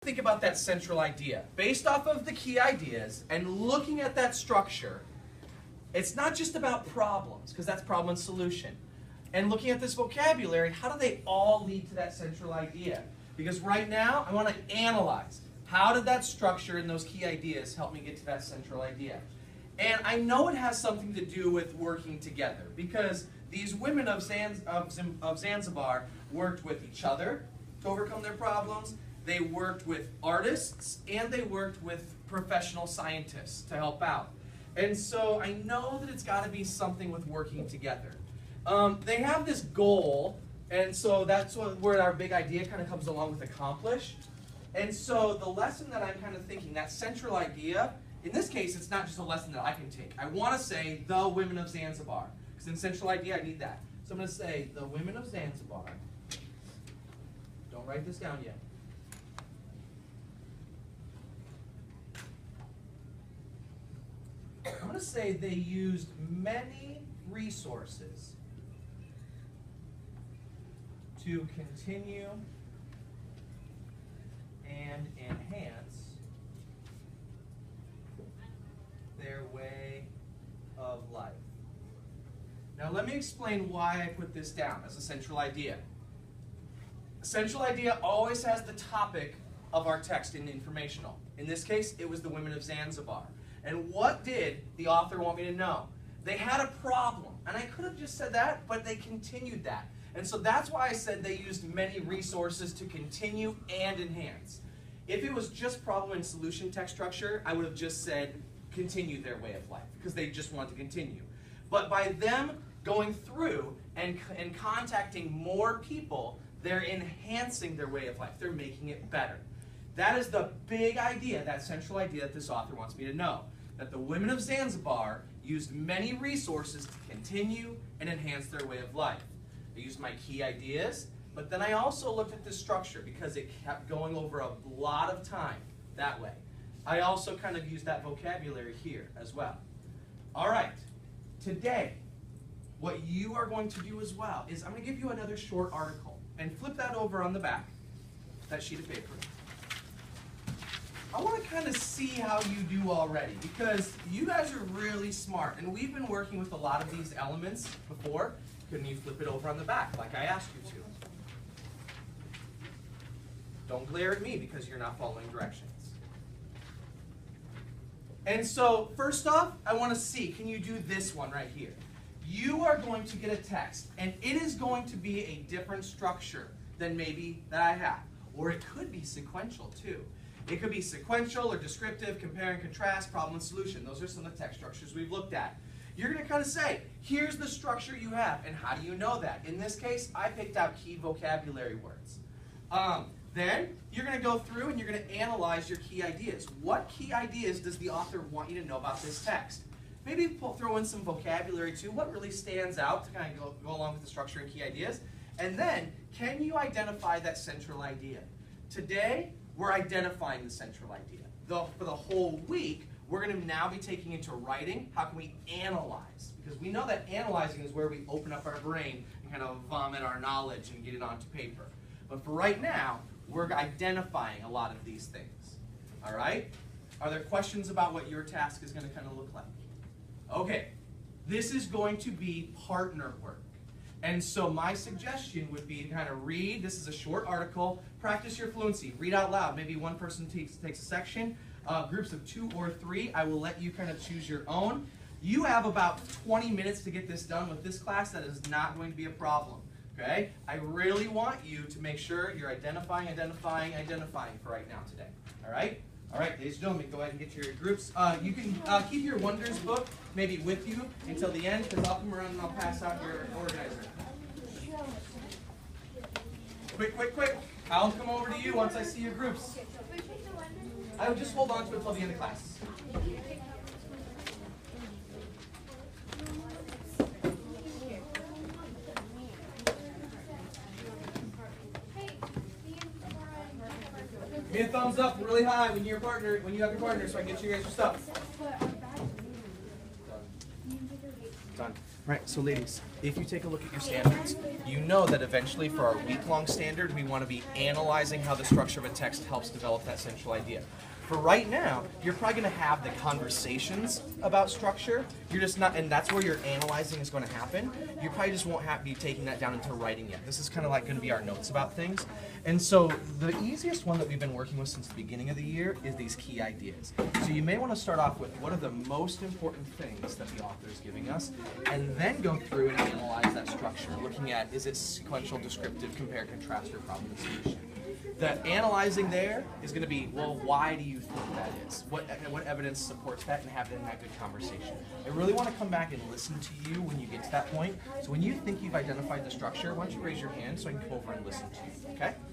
think about that central idea. Based off of the key ideas and looking at that structure, it's not just about problems, because that's problem and solution. And looking at this vocabulary, how do they all lead to that central idea? Because right now, I want to analyze. How did that structure and those key ideas help me get to that central idea? And I know it has something to do with working together, because these women of Zanzibar worked with each other to overcome their problems. They worked with artists, and they worked with professional scientists to help out. And so I know that it's got to be something with working together. They have this goal, and so that's where our big idea kind of comes along with accomplish. And so the lesson that I'm kind of thinking, that central idea, in this case, it's not just a lesson that I can take. I want to say the women of Zanzibar, because in central idea, I need that. So I'm going to say the women of Zanzibar. Don't write this down yet. I'm going to say they used many resources to continue and enhance their way of life. Now let me explain why I put this down as a central idea. A central idea always has the topic of our text in informational. In this case, it was the women of Zanzibar. And what did the author want me to know? They had a problem. And I could have just said that, but they continued that. And so that's why I said they used many resources to continue and enhance. If it was just problem and solution text structure, I would have just said continue their way of life, because they just want to continue. But by them going through and contacting more people, they're enhancing their way of life. They're making it better. That is the big idea, that central idea that this author wants me to know. That the women of Zanzibar used many resources to continue and enhance their way of life. I used my key ideas, but then I also looked at this structure because it kept going over a lot of time that way. I also kind of used that vocabulary here as well. All right, today, what you are going to do as well is I'm going to give you another short article, and flip that over on the back, that sheet of paper. I want to kind of see how you do already, because you guys are really smart, and we've been working with a lot of these elements before. Couldn't you flip it over on the back like I asked you to? Don't glare at me because you're not following directions. And so, first off, I want to see, can you do this one right here? You are going to get a text, and it is going to be a different structure than maybe that I have. Or it could be sequential too. It could be sequential or descriptive, compare and contrast, problem and solution. Those are some of the text structures we've looked at. You're going to kind of say, here's the structure you have, and how do you know that? In this case, I picked out key vocabulary words. Then you're going to go through and you're going to analyze your key ideas. What key ideas does the author want you to know about this text? Maybe throw in some vocabulary too. What really stands out to kind of go along with the structure and key ideas? And then, can you identify that central idea? Today, we're identifying the central idea. For the whole week, we're going to now be taking into writing. How can we analyze? Because we know that analyzing is where we open up our brain and kind of vomit our knowledge and get it onto paper. But for right now, we're identifying a lot of these things. All right? Are there questions about what your task is going to kind of look like? Okay. This is going to be partner work. And so my suggestion would be to kind of read. This is a short article. Practice your fluency. Read out loud. Maybe one person takes a section. Groups of 2 or 3. I will let you kind of choose your own. You have about 20 minutes to get this done with this class. That is not going to be a problem. Okay? I really want you to make sure you're identifying for right now today. All right? All right, ladies and gentlemen, go ahead and get your groups. You can keep your Wonders book maybe with you until the end, because I'll come around and I'll pass out your organizer. Quick. I'll come over to you once I see your groups. I will just hold on to it until the end of class. Give me a thumbs up really high when you have your partner, so I can get you guys your stuff. Done. Right, so ladies, if you take a look at your standards, you know that eventually for our week-long standard, we want to be analyzing how the structure of a text helps develop that central idea. For right now, you're probably going to have the conversations about structure. You're just not, and that's where your analyzing is going to happen. You probably just won't be taking that down into writing yet. This is kind of like going to be our notes about things. And so the easiest one that we've been working with since the beginning of the year is these key ideas. So you may want to start off with what are the most important things that the author is giving us, and then go through and analyze that structure, looking at is it sequential, descriptive, compare, contrast, or problem and solution. The analyzing there is going to be, well, why do you think that is? What evidence supports that, and have it in that good conversation. I really want to come back and listen to you when you get to that point. So when you think you've identified the structure, why don't you raise your hand so I can come over and listen to you, okay?